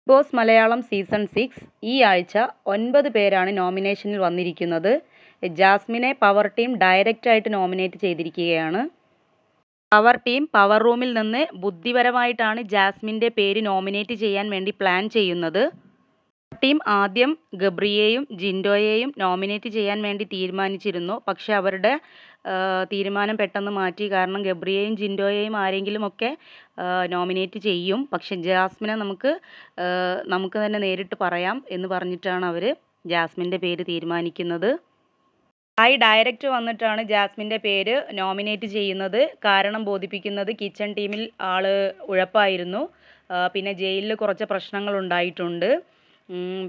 Boss Malayalam season 6 ഈ ആഴ്ച 9 പേരാണ് നോമിനേഷനിൽ വന്നിരിക്കുന്നത്. ജാസ്മിനെ പവർ ടീം ഡയറക്റ്റായിട്ട് നോമിനേറ്റ് ചെയ്തിരിക്കുകയാണ്. പവർ ടീം പവർ റൂമിൽ നിന്ന് ബുദ്ധിപരമായിട്ടാണ് ജാസ്മിൻ്റെ പേര് നോമിനേറ്റ് ചെയ്യാൻ വേണ്ടി പ്ലാൻ ചെയ്യുന്നത്. ടീം ആദ്യം ഗബ്രിയെയും ജിൻഡോയെയും നോമിനേറ്റ് ചെയ്യാൻ വേണ്ടി തീരുമാനിച്ചിരുന്നു. പക്ഷെ അവരുടെ തീരുമാനം പെട്ടെന്ന് മാറ്റി. കാരണം ഗബ്രിയെയും ജിൻഡോയെയും ആരെങ്കിലുമൊക്കെ നോമിനേറ്റ് ചെയ്യും. പക്ഷെ ജാസ്മിനെ നമുക്ക് തന്നെ നേരിട്ട് പറയാം എന്ന് പറഞ്ഞിട്ടാണ് അവർ ജാസ്മിൻ്റെ പേര് തീരുമാനിക്കുന്നത്. ഡയറക്റ്റ് വന്നിട്ടാണ് ജാസ്മിൻ്റെ പേര് നോമിനേറ്റ് ചെയ്യുന്നത്. കാരണം ബോധിപ്പിക്കുന്നത് കിച്ചൺ ടീമിൽ ആള് ഉഴപ്പായിരുന്നു. പിന്നെ ജയിലിൽ കുറച്ച് പ്രശ്നങ്ങൾ ഉണ്ടായിട്ടുണ്ട്.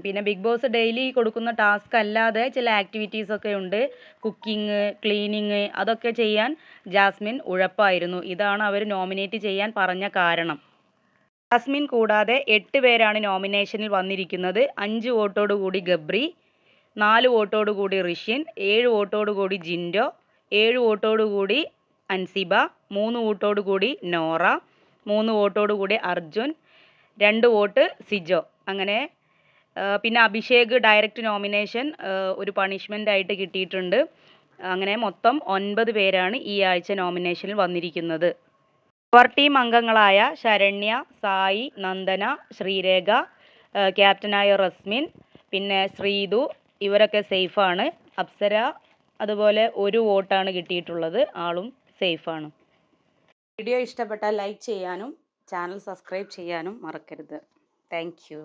പിന്നെ ബിഗ് ബോസ് ഡെയിലി കൊടുക്കുന്ന ടാസ്ക് അല്ലാതെ ചില ആക്ടിവിറ്റീസ് ഒക്കെ ഉണ്ട്. കുക്കിംഗ്, ക്ലീനിങ് അതൊക്കെ ചെയ്യാൻ ജാസ്മിൻ ഉഴപ്പായിരുന്നു. ഇതാണ് അവർ നോമിനേറ്റ് ചെയ്യാൻ പറഞ്ഞ കാരണം. ജാസ്മിൻ കൂടാതെ 8 പേരാണ് നോമിനേഷനിൽ വന്നിരിക്കുന്നത്. 5 വോട്ടോടുകൂടി ഗബ്രി, 4 വോട്ടോടുകൂടി ഋഷിൻ, 7 വോട്ടോടുകൂടി ജിൻഡോ, 7 വോട്ടോടുകൂടി അൻസിബ, 3 വോട്ടോടുകൂടി നോറ, 3 വോട്ടോടുകൂടി അർജുൻ, 2 വോട്ട് സിജോ. അങ്ങനെ പിന്നെ അഭിഷേക് ഡയറക്റ്റ് നോമിനേഷൻ ഒരു പണിഷ്മെൻ്റ് ആയിട്ട് കിട്ടിയിട്ടുണ്ട്. അങ്ങനെ മൊത്തം 9 പേരാണ് ഈ ആഴ്ച നോമിനേഷനിൽ വന്നിരിക്കുന്നത്. പവർ ടീം അംഗങ്ങളായ ശരണ്യ, സായി, നന്ദന, ശ്രീരേഖ, ക്യാപ്റ്റനായ റസ്മിൻ, പിന്നെ ശ്രീതു ഇവരൊക്കെ സേഫാണ്. അപ്സര അതുപോലെ 1 വോട്ടാണ് കിട്ടിയിട്ടുള്ളത്. ആളും സേഫാണ്. വീഡിയോ ഇഷ്ടപ്പെട്ടാൽ ലൈക്ക് ചെയ്യാനും ചാനൽ സബ്സ്ക്രൈബ് ചെയ്യാനും മറക്കരുത്. Thank you.